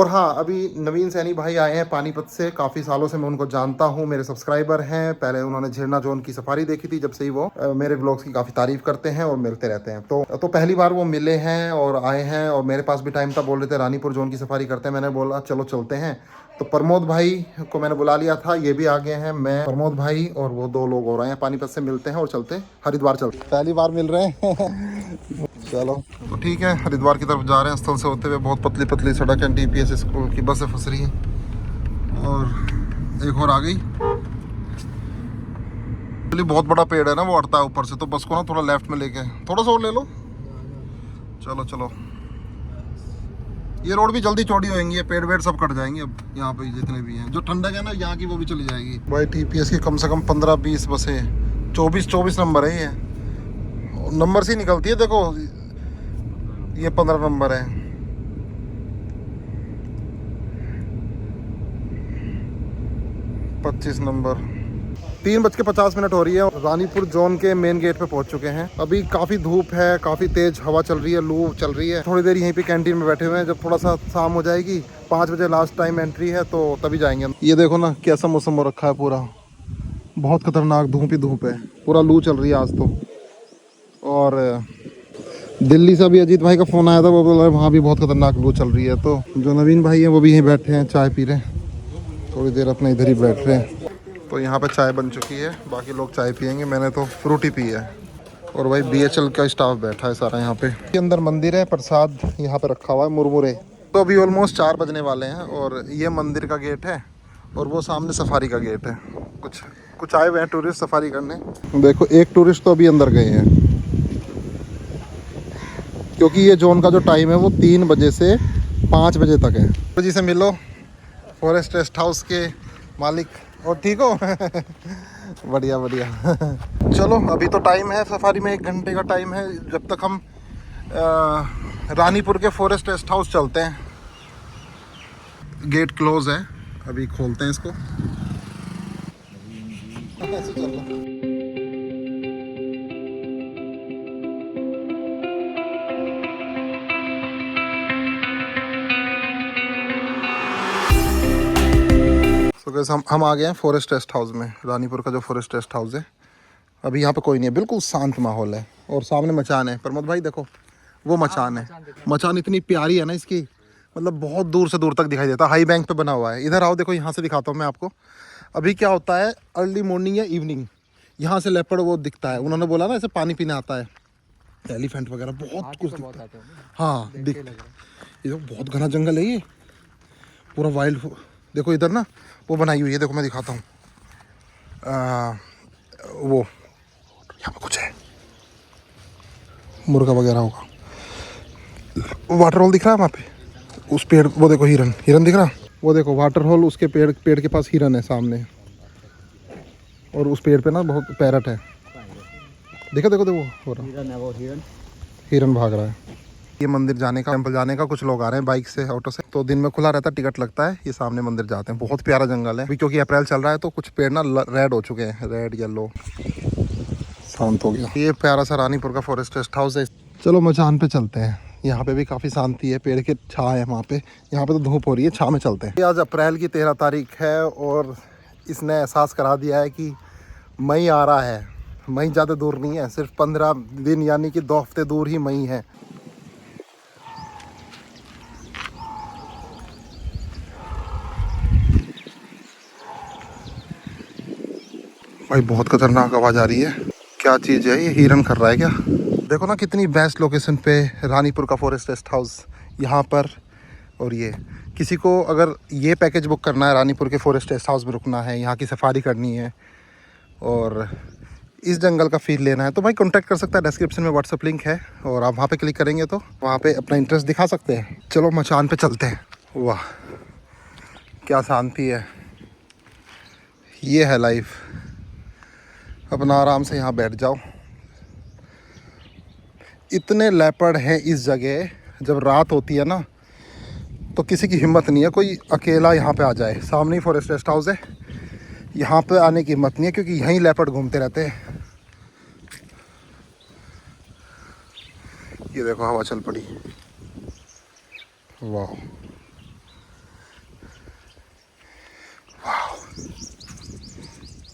और हाँ, अभी नवीन सैनी भाई आए हैं पानीपत से। काफ़ी सालों से मैं उनको जानता हूँ, मेरे सब्सक्राइबर हैं। पहले उन्होंने झिरना जोन की सफारी देखी थी, जब से ही वो मेरे ब्लॉग्स की काफ़ी तारीफ करते हैं और मिलते रहते हैं। तो पहली बार वो मिले हैं और आए हैं, और मेरे पास भी टाइम था। बोल रहे थे रानीपुर जोन की सफारी करते हैं, मैंने बोला चलो चलते हैं। तो प्रमोद भाई को मैंने बुला लिया था, ये भी आ गए हैं। मैं, प्रमोद भाई और वो 2 लोग और आए हैं। पानीपत से मिलते हैं और चलते हैं हरिद्वार। चलते पहली बार मिल रहे हैं। चलो तो ठीक है, हरिद्वार की तरफ जा रहे हैं स्थल से होते हुए। बहुत पतली पतली सड़क है, डीपीएस स्कूल की बसें फंस रही हैं और एक और आ गई। बहुत बड़ा पेड़ है ना, वो अड़ता है ऊपर से, तो बस को ना थोड़ा लेफ्ट में लेके थोड़ा सा और ले लो। चलो चलो, ये रोड भी जल्दी चौड़ी होएंगी, ये पेड़ वेड़ सब कट जाएंगे अब यहाँ पे जितने भी हैं। जो ठंडक है ना यहाँ की, वो भी चली जाएगी भाई। टीपीएस की कम से कम 15-20 बसें, 24 नंबर है ये। नंबर से ही निकलती है, देखो ये 15 नंबर है। 25 नंबर। 3:50 हो रही है। रानीपुर जोन के मेन गेट पे पहुंच चुके हैं। अभी काफ़ी धूप है, काफ़ी तेज हवा चल रही है, लू चल रही है। थोड़ी देर यहीं पे कैंटीन में बैठे हुए हैं। जब थोड़ा सा शाम हो जाएगी, 5 बजे लास्ट टाइम एंट्री है, तो तभी जाएंगे। ये देखो ना कैसा मौसम हो रखा है पूरा, बहुत खतरनाक धूप ही धूप है। पूरा लू चल रही है आज तो। और दिल्ली से अभी अजीत भाई का फ़ोन आया था, वो बोला वहाँ भी बहुत खतरनाक लू चल रही है। तो जो नवीन भाई हैं वो भी यहीं बैठे हैं, चाय पी रहे हैं। थोड़ी देर अपने इधर ही बैठ रहे हैं। तो यहाँ पे चाय बन चुकी है, बाकी लोग चाय पियेंगे, मैंने तो फ्रूटी पी है। और भाई बीएचएल का स्टाफ बैठा है सारा यहाँ पे। अंदर मंदिर है, प्रसाद यहाँ पे रखा हुआ है, मुरमुरे। तो अभी ऑलमोस्ट 4 बजने वाले हैं और ये मंदिर का गेट है और वो सामने सफारी का गेट है। कुछ आए हुए हैं टूरिस्ट सफारी करने। देखो एक टूरिस्ट तो अभी अंदर गए हैं, क्योंकि ये जोन का जो टाइम है वो 3 बजे से 5 बजे तक है। तो जी से मिलो, फॉरेस्ट रेस्ट हाउस के मालिक। और ठीक हो? बढ़िया बढ़िया। चलो अभी तो टाइम है सफारी में, 1 घंटे का टाइम है। जब तक हम रानीपुर के फॉरेस्ट रेस्ट हाउस चलते हैं। गेट क्लोज है, अभी खोलते हैं इसको। ऐसे चल रहा। तो कैसे हम आ गए हैं फॉरेस्ट रेस्ट हाउस में। रानीपुर का जो फॉरेस्ट रेस्ट हाउस है, अभी यहाँ पे कोई नहीं है, बिल्कुल शांत माहौल है। और सामने मचान है, प्रमोद भाई देखो वो मचान है। मचान इतनी प्यारी है ना इसकी, मतलब बहुत दूर से दूर तक दिखाई देता है। हाई बैंक पे बना हुआ है। इधर आओ, देखो यहाँ से दिखाता हूँ मैं आपको। अभी क्या होता है, अर्ली मॉर्निंग या इवनिंग, यहाँ से लेपर्ड वो दिखता है। उन्होंने बोला ना ऐसे पानी पीने आता है, एलिफेंट वगैरह बहुत कुछ दिखता है। हाँ दिख, ये बहुत घना जंगल है, ये पूरा वाइल्ड। देखो इधर ना वो बनाई हुई है, देखो मैं दिखाता हूँ। वो यहाँ पे कुछ है, मुर्गा वगैरह होगा। वाटर होल दिख रहा है वहाँ पे, उस पेड़, वो देखो हिरन, हिरन दिख रहा। वो देखो वाटर होल, उसके पेड़ के पास हिरन है सामने। और उस पेड़ पे ना बहुत पैरट है। देखो देखो देखो हो रहा, हिरन है वो, हिरन भाग रहा है। ये मंदिर जाने का, टेंपल जाने का कुछ लोग आ रहे हैं बाइक से, ऑटो से। तो दिन में खुला रहता है, टिकट लगता है। ये सामने मंदिर जाते हैं। बहुत प्यारा जंगल है अभी, क्योंकि अप्रैल चल रहा है तो कुछ पेड़ ना रेड हो चुके हैं, रेड येलो। शांत हो गया। ये प्यारा सा रानीपुर का फॉरेस्ट रेस्ट हाउस है। चलो मचान पे चलते हैं। यहाँ पे भी काफ़ी शांति है, पेड़ के छाँव है वहाँ पे। यहाँ पे तो धूप हो रही है, छाँव में चलते हैं। आज अप्रैल की 13 तारीख है और इसने एहसास करा दिया है कि मई आ रहा है। मई ज़्यादा दूर नहीं है, सिर्फ 15 दिन यानी कि 2 हफ्ते दूर ही मई है। भाई बहुत खतरनाक आवाज़ आ रही है। क्या चीज़ है ये, हिरन कर रहा है क्या? देखो ना कितनी बेस्ट लोकेशन पे रानीपुर का फॉरेस्ट रेस्ट हाउस यहाँ पर। और ये किसी को अगर ये पैकेज बुक करना है, रानीपुर के फॉरेस्ट रेस्ट हाउस में रुकना है, यहाँ की सफारी करनी है और इस जंगल का फील लेना है, तो भाई कांटेक्ट कर सकता है। डिस्क्रिप्शन में व्हाट्सएप लिंक है और आप वहाँ पे क्लिक करेंगे तो वहाँ पे अपना इंटरेस्ट दिखा सकते हैं। चलो मचान पे चलते हैं। वाह क्या शांति है, ये है लाइफ। अपना आराम से यहाँ बैठ जाओ। इतने लेपर्ड हैं इस जगह, जब रात होती है ना तो किसी की हिम्मत नहीं है कोई अकेला यहाँ पे आ जाए। सामने ही फॉरेस्ट रेस्ट हाउस है, यहाँ पे आने की हिम्मत नहीं है, क्योंकि यहीं लेपर्ड घूमते रहते हैं। ये देखो हवा चल पड़ी, वाह।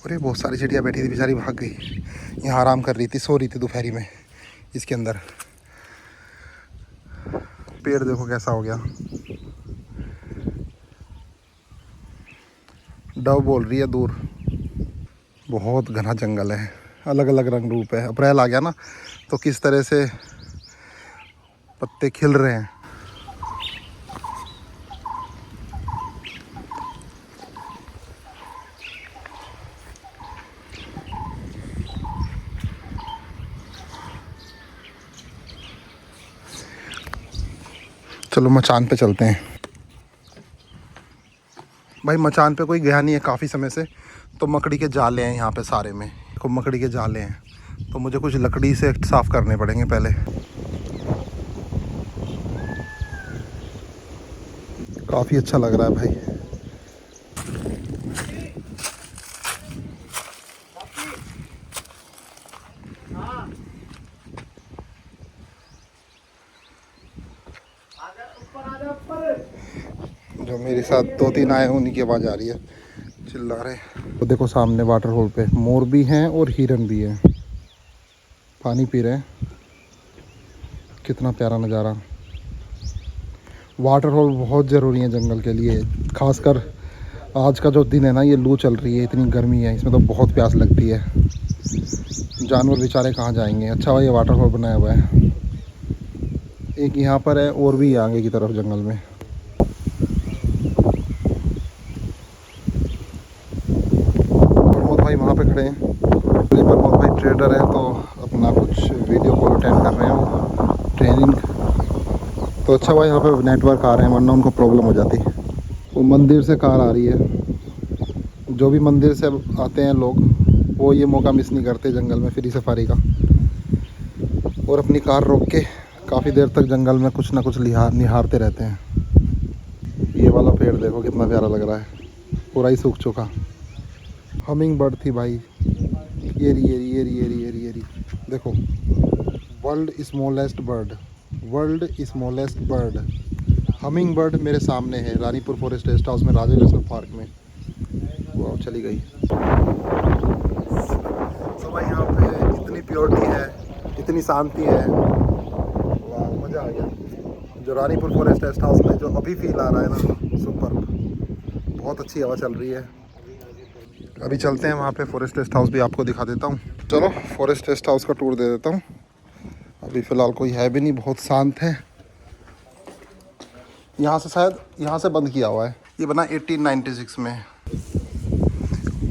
अरे बहुत सारी चिड़िया बैठी थी, बेचारी भाग गई। यहाँ आराम कर रही थी, सो रही थी दोपहरी में इसके अंदर। पेड़ देखो कैसा हो गया। डव बोल रही है दूर। बहुत घना जंगल है, अलग अलग रंग रूप है। अप्रैल आ गया ना, तो किस तरह से पत्ते खिल रहे हैं। चलो मचान पे चलते हैं। भाई मचान पे कोई गया नहीं है काफ़ी समय से, तो मकड़ी के जाले हैं यहाँ पे सारे में। खूब मकड़ी के जाले हैं, तो मुझे कुछ लकड़ी से साफ़ करने पड़ेंगे पहले। काफ़ी अच्छा लग रहा है भाई। जो मेरे साथ 2-3 आए हैं उन्हीं की आवाज़ आ रही है, चिल्ला रहे। तो देखो सामने वाटर होल पे मोर भी हैं और हिरन भी हैं, पानी पी रहे हैं। कितना प्यारा नज़ारा। वाटर होल बहुत ज़रूरी है जंगल के लिए, खासकर आज का जो दिन है ना, ये लू चल रही है, इतनी गर्मी है, इसमें तो बहुत प्यास लगती है। जानवर बेचारे कहाँ जाएंगे। अच्छा भाई ये वाटर होल बनाया हुआ है, एक यहाँ पर है और भी आगे की तरफ जंगल में। प्रमोद भाई वहाँ पे खड़े हैं। प्रमोद भाई ट्रेडर है, तो अपना कुछ वीडियो कॉल अटेंड कर रहे हैं वो, ट्रेनिंग। तो अच्छा भाई यहाँ पे नेटवर्क आ रहे हैं, वरना उनको प्रॉब्लम हो जाती। वो मंदिर से कार आ रही है। जो भी मंदिर से आते हैं लोग, वो ये मौका मिस नहीं करते जंगल में फ्री सफारी का, और अपनी कार रोक के काफ़ी देर तक जंगल में कुछ ना कुछ निहारते रहते हैं। ये वाला पेड़ देखो कितना प्यारा लग रहा है, पूरा ही सूख चुका। हमिंग बर्ड थी भाई, ये रही देखो। World smallest bird humming bird मेरे सामने है, रानीपुर फॉरेस्ट रेस्ट हाउस में, राजा नेशनल पार्क में। वो चली गई। तो भाई यहाँ पे इतनी प्योरिटी है, इतनी शांति है, वाह मज़ा आ गया। जो रानीपुर फॉरेस्ट रेस्ट हाउस में जो अभी फील आ रहा है ना, सुपर। बहुत अच्छी हवा चल रही है। अभी चलते हैं वहाँ पे, फॉरेस्ट रेस्ट हाउस भी आपको दिखा देता हूँ। चलो फॉरेस्ट रेस्ट हाउस का टूर दे देता हूँ। अभी फ़िलहाल कोई है भी नहीं, बहुत शांत है। यहाँ से शायद यहाँ से बंद किया हुआ है, ये बना 1896 में।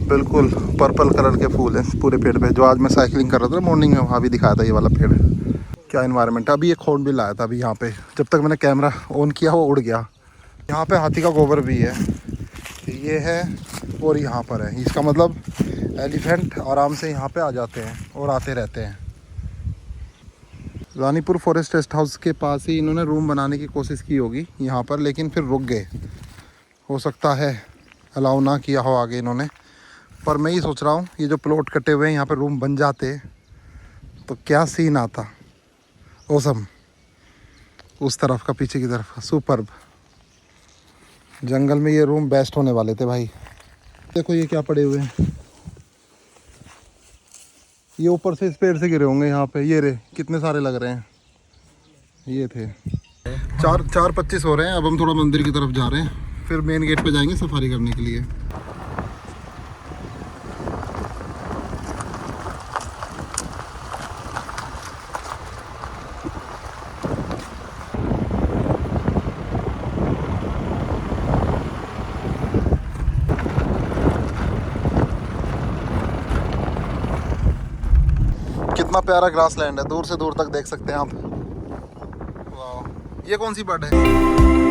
बिल्कुल पर्पल कलर के फूल हैं पूरे पेड़ पे। जो आज मैं साइकिलिंग कर रहा था मॉर्निंग में, वहाँ भी दिखाया था ये वाला पेड़। क्या इन्वायरमेंट है। अभी एक खोन भी लाया था अभी यहाँ पे, जब तक मैंने कैमरा ऑन किया वो उड़ गया। यहाँ पे हाथी का गोबर भी है, ये है, और यहाँ पर है। इसका मतलब एलिफेंट आराम से यहाँ पे आ जाते हैं और आते रहते हैं। रानीपुर फॉरेस्ट रेस्ट हाउस के पास ही इन्होंने रूम बनाने की कोशिश की होगी यहाँ पर, लेकिन फिर रुक गए। हो सकता है अलाउ ना किया हो आगे इन्होंने। पर मैं ये सोच रहा हूँ, ये जो प्लॉट कटे हुए हैं यहाँ पर रूम बन जाते तो क्या सीन आता। ओसम। उस तरफ का पीछे की तरफ सुपर्ब। जंगल में ये रूम बेस्ट होने वाले थे भाई। देखो ये क्या पड़े हुए हैं, ये ऊपर से इस पेड़ से गिरे होंगे यहाँ पे। ये रे कितने सारे लग रहे हैं। ये थे 4:25 हो रहे हैं। अब हम थोड़ा मंदिर की तरफ जा रहे हैं, फिर मेन गेट पे जाएंगे सफारी करने के लिए। कितना प्यारा ग्रास लैंड है, दूर से दूर तक देख सकते हैं आप। वाह, ये कौन सी बर्ड है।